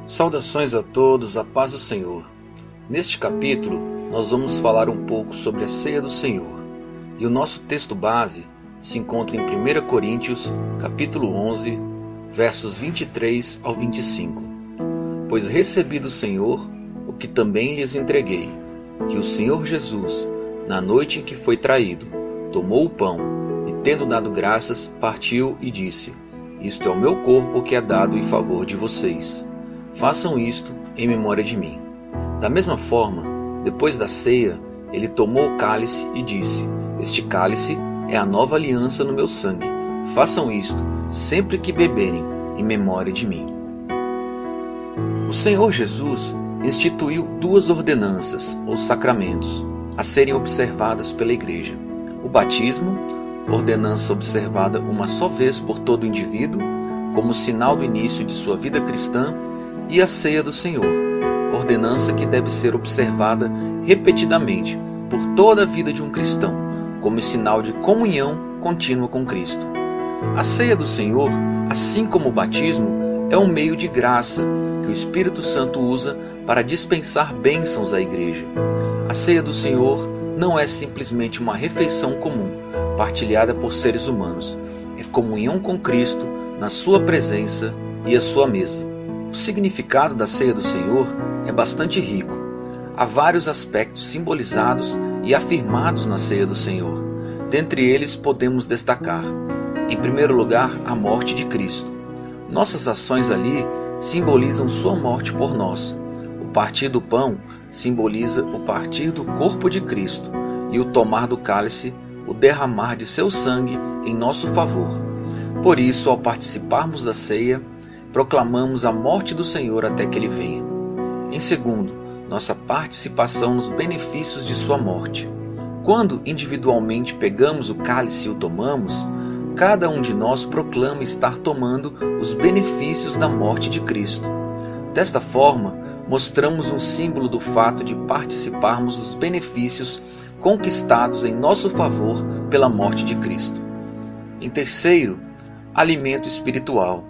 Saudações a todos, a paz do Senhor. Neste capítulo, nós vamos falar um pouco sobre a ceia do Senhor. E o nosso texto base se encontra em 1 Coríntios, capítulo 11, versos 23 ao 25. Pois recebi do Senhor o que também lhes entreguei, que o Senhor Jesus, na noite em que foi traído, tomou o pão e, tendo dado graças, partiu e disse: Isto é o meu corpo que é dado em favor de vocês. Façam isto em memória de mim. Da mesma forma, depois da ceia, ele tomou o cálice e disse: Este cálice é a nova aliança no meu sangue. Façam isto sempre que beberem, em memória de mim. O Senhor Jesus instituiu duas ordenanças, ou sacramentos, a serem observadas pela Igreja. O batismo, ordenança observada uma só vez por todo indivíduo, como sinal do início de sua vida cristã, e a ceia do Senhor, ordenança que deve ser observada repetidamente por toda a vida de um cristão, como sinal de comunhão contínua com Cristo. A ceia do Senhor, assim como o batismo, é um meio de graça que o Espírito Santo usa para dispensar bênçãos à Igreja. A ceia do Senhor não é simplesmente uma refeição comum, partilhada por seres humanos. É comunhão com Cristo na sua presença e à sua mesa. O significado da ceia do Senhor é bastante rico. Há vários aspectos simbolizados e afirmados na ceia do Senhor. Dentre eles podemos destacar, em primeiro lugar, a morte de Cristo. Nossas ações ali simbolizam sua morte por nós. O partir do pão simboliza o partir do corpo de Cristo e o tomar do cálice, o derramar de seu sangue em nosso favor. Por isso, ao participarmos da ceia, proclamamos a morte do Senhor até que Ele venha. Em segundo, nossa participação nos benefícios de sua morte. Quando individualmente pegamos o cálice e o tomamos, cada um de nós proclama estar tomando os benefícios da morte de Cristo. Desta forma, mostramos um símbolo do fato de participarmos dos benefícios conquistados em nosso favor pela morte de Cristo. Em terceiro, alimento espiritual.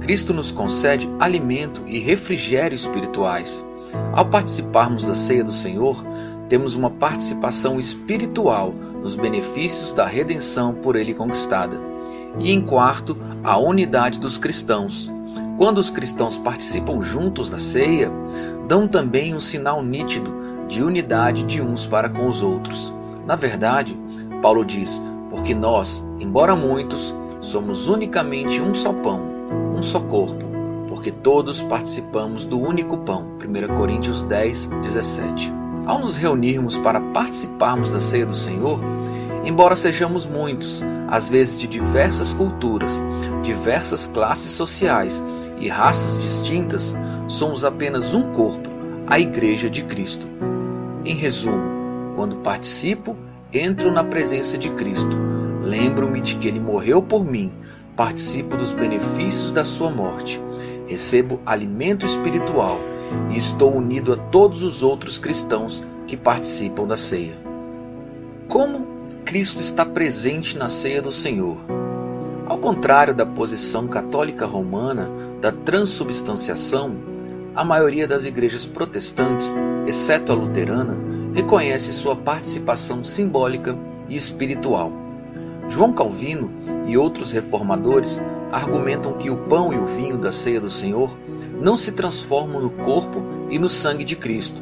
Cristo nos concede alimento e refrigério espirituais. Ao participarmos da ceia do Senhor, temos uma participação espiritual nos benefícios da redenção por Ele conquistada. E em quarto, a unidade dos cristãos. Quando os cristãos participam juntos da ceia, dão também um sinal nítido de unidade de uns para com os outros. Na verdade, Paulo diz, porque nós, embora muitos, somos unicamente um só pão, um só corpo, porque todos participamos do único pão. 1 Coríntios 10, 17. Ao nos reunirmos para participarmos da ceia do Senhor, embora sejamos muitos, às vezes de diversas culturas, diversas classes sociais e raças distintas, somos apenas um corpo, a Igreja de Cristo. Em resumo, quando participo, entro na presença de Cristo, lembro-me de que Ele morreu por mim, participo dos benefícios da sua morte, recebo alimento espiritual e estou unido a todos os outros cristãos que participam da ceia. Como Cristo está presente na ceia do Senhor? Ao contrário da posição católica romana da transubstanciação, a maioria das igrejas protestantes, exceto a luterana, reconhece sua participação simbólica e espiritual. João Calvino e outros reformadores argumentam que o pão e o vinho da ceia do Senhor não se transformam no corpo e no sangue de Cristo,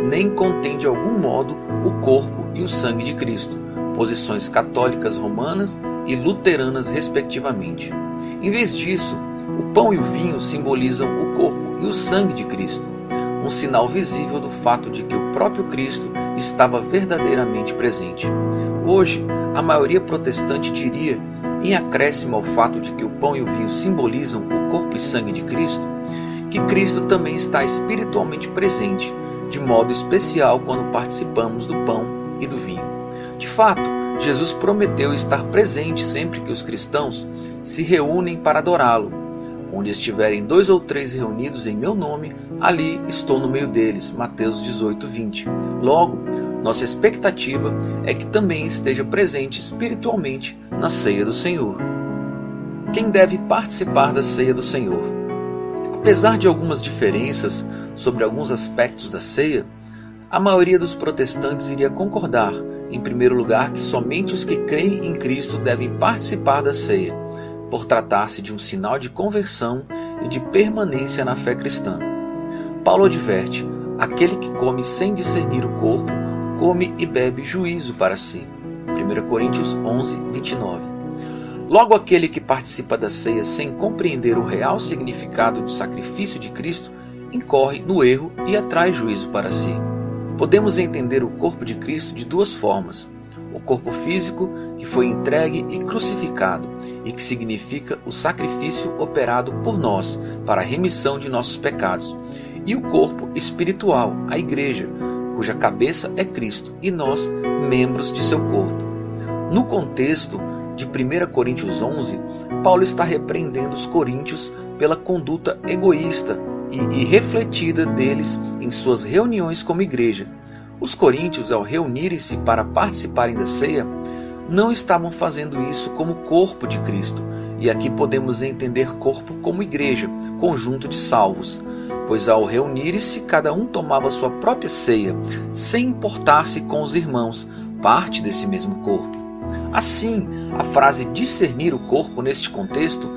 nem contém de algum modo o corpo e o sangue de Cristo, posições católicas romanas e luteranas respectivamente. Em vez disso, o pão e o vinho simbolizam o corpo e o sangue de Cristo, um sinal visível do fato de que o próprio Cristo estava verdadeiramente presente. Hoje, a maioria protestante diria, em acréscimo ao fato de que o pão e o vinho simbolizam o corpo e sangue de Cristo, que Cristo também está espiritualmente presente, de modo especial quando participamos do pão e do vinho. De fato, Jesus prometeu estar presente sempre que os cristãos se reúnem para adorá-lo. Onde estiverem 2 ou 3 reunidos em meu nome, ali estou no meio deles. Mateus 18, 20. Logo, nossa expectativa é que também esteja presente espiritualmente na ceia do Senhor. Quem deve participar da ceia do Senhor? A Apesar de algumas diferenças sobre alguns aspectos da ceia, a maioria dos protestantes iria concordar, em primeiro lugar, que somente os que creem em Cristo devem participar da ceia, por tratar-se de um sinal de conversão e de permanência na fé cristã. Paulo adverte: aquele que come sem discernir o corpo, come e bebe juízo para si. 1 Coríntios 11, 29. Logo, aquele que participa da ceia sem compreender o real significado do sacrifício de Cristo, incorre no erro e atrai juízo para si. Podemos entender o corpo de Cristo de duas formas: o corpo físico, que foi entregue e crucificado, e que significa o sacrifício operado por nós para a remissão de nossos pecados, e o corpo espiritual, a igreja, cuja cabeça é Cristo e nós, membros de seu corpo. No contexto de 1 Coríntios 11, Paulo está repreendendo os coríntios pela conduta egoísta e irrefletida deles em suas reuniões como igreja. Os coríntios, ao reunirem-se para participarem da ceia, não estavam fazendo isso como corpo de Cristo, e aqui podemos entender corpo como igreja, conjunto de salvos, pois ao reunirem-se, cada um tomava sua própria ceia, sem importar-se com os irmãos, parte desse mesmo corpo. Assim, a frase discernir o corpo neste contexto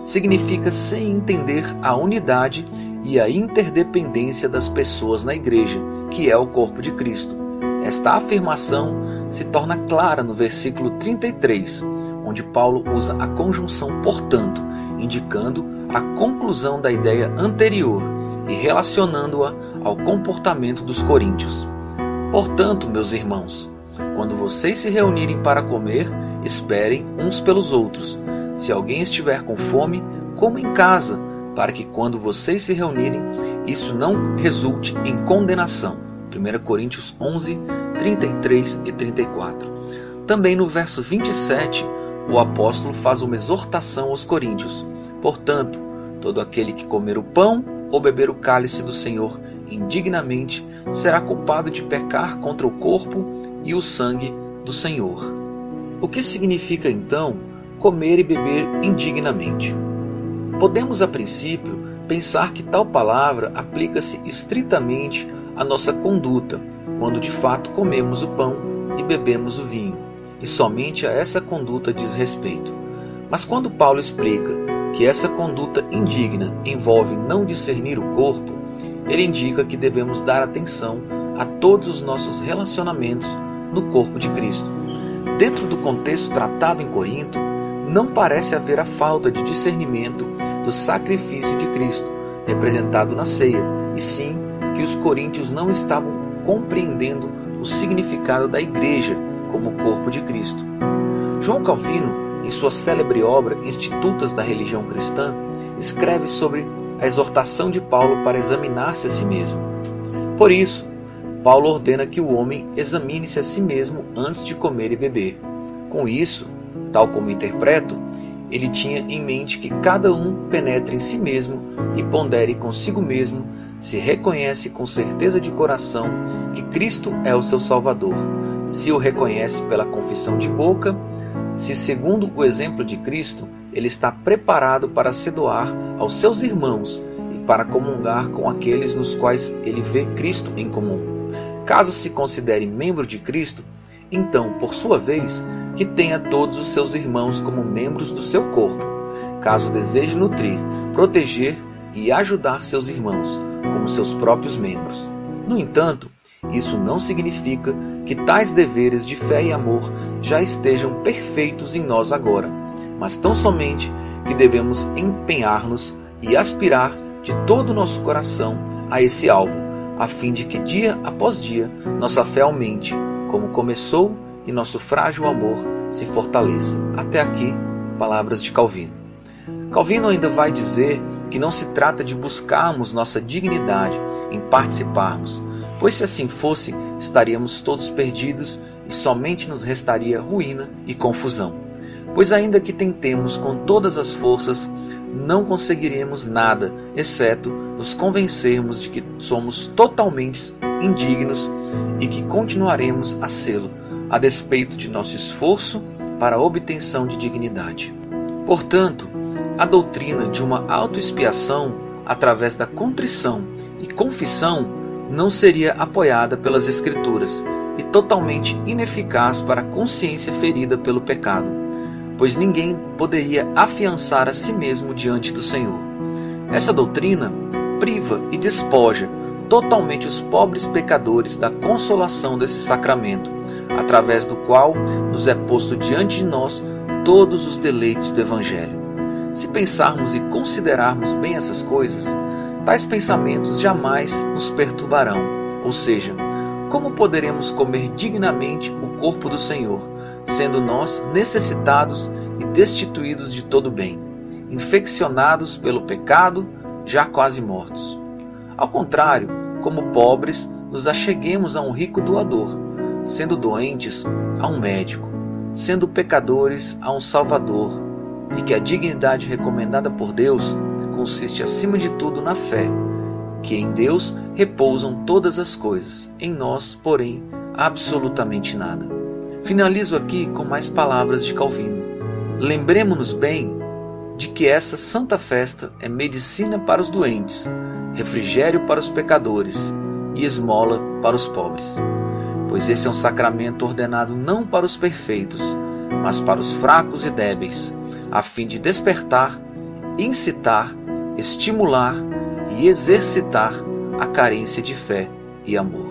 significa sem entender a unidade e a interdependência das pessoas na igreja, que é o corpo de Cristo. Esta afirmação se torna clara no versículo 33, onde Paulo usa a conjunção portanto, indicando a conclusão da ideia anterior e relacionando-a ao comportamento dos coríntios. Portanto, meus irmãos, quando vocês se reunirem para comer, esperem uns pelos outros. Se alguém estiver com fome, coma em casa, para que quando vocês se reunirem, isso não resulte em condenação. 1 Coríntios 11, 33 e 34. Também no verso 27, o apóstolo faz uma exortação aos coríntios. Portanto, todo aquele que comer o pão ou beber o cálice do Senhor indignamente será culpado de pecar contra o corpo e o sangue do Senhor. O que significa então comer e beber indignamente? Podemos, a princípio, pensar que tal palavra aplica-se estritamente à nossa conduta, quando de fato comemos o pão e bebemos o vinho, e somente a essa conduta diz respeito. Mas quando Paulo explica que essa conduta indigna envolve não discernir o corpo, ele indica que devemos dar atenção a todos os nossos relacionamentos no corpo de Cristo. Dentro do contexto tratado em Corinto, não parece haver a falta de discernimento do sacrifício de Cristo, representado na ceia, e sim que os coríntios não estavam compreendendo o significado da igreja como corpo de Cristo. João Calvino, em sua célebre obra Institutas da Religião Cristã, escreve sobre a exortação de Paulo para examinar-se a si mesmo. Por isso, Paulo ordena que o homem examine-se a si mesmo antes de comer e beber. Com isso, tal como interpreto, ele tinha em mente que cada um penetre em si mesmo e pondere consigo mesmo se reconhece com certeza de coração que Cristo é o seu Salvador, se o reconhece pela confissão de boca, se, segundo o exemplo de Cristo, ele está preparado para se doar aos seus irmãos e para comungar com aqueles nos quais ele vê Cristo em comum. Caso se considere membro de Cristo, então, por sua vez, que tenha todos os seus irmãos como membros do seu corpo. Caso deseje nutrir, proteger e ajudar seus irmãos, como seus próprios membros. No entanto, isso não significa que tais deveres de fé e amor já estejam perfeitos em nós agora, mas tão somente que devemos empenhar-nos e aspirar de todo o nosso coração a esse alvo, a fim de que dia após dia nossa fé aumente, como começou, e nosso frágil amor se fortaleça. Até aqui, palavras de Calvino. Calvino ainda vai dizer que não se trata de buscarmos nossa dignidade em participarmos, pois se assim fosse, estaríamos todos perdidos e somente nos restaria ruína e confusão. Pois ainda que tentemos com todas as forças, não conseguiremos nada, exceto nos convencermos de que somos totalmente indignos e que continuaremos a sê-lo, a despeito de nosso esforço para a obtenção de dignidade. Portanto, a doutrina de uma autoexpiação através da contrição e confissão, não seria apoiada pelas Escrituras e totalmente ineficaz para a consciência ferida pelo pecado, pois ninguém poderia afiançar a si mesmo diante do Senhor. Essa doutrina priva e despoja totalmente os pobres pecadores da consolação desse sacramento, através do qual nos é posto diante de nós todos os deleites do Evangelho. Se pensarmos e considerarmos bem essas coisas, tais pensamentos jamais nos perturbarão, ou seja, como poderemos comer dignamente o corpo do Senhor, sendo nós necessitados e destituídos de todo bem, infeccionados pelo pecado, já quase mortos? Ao contrário, como pobres, nos acheguemos a um rico doador, sendo doentes, a um médico, sendo pecadores, a um Salvador, e que a dignidade recomendada por Deus consiste acima de tudo na fé, que em Deus repousam todas as coisas, em nós, porém, absolutamente nada. Finalizo aqui com mais palavras de Calvino. Lembremo-nos bem de que essa santa festa é medicina para os doentes, refrigério para os pecadores e esmola para os pobres. Pois esse é um sacramento ordenado não para os perfeitos, mas para os fracos e débeis, a fim de despertar, incitar, estimular e exercitar a carência de fé e amor.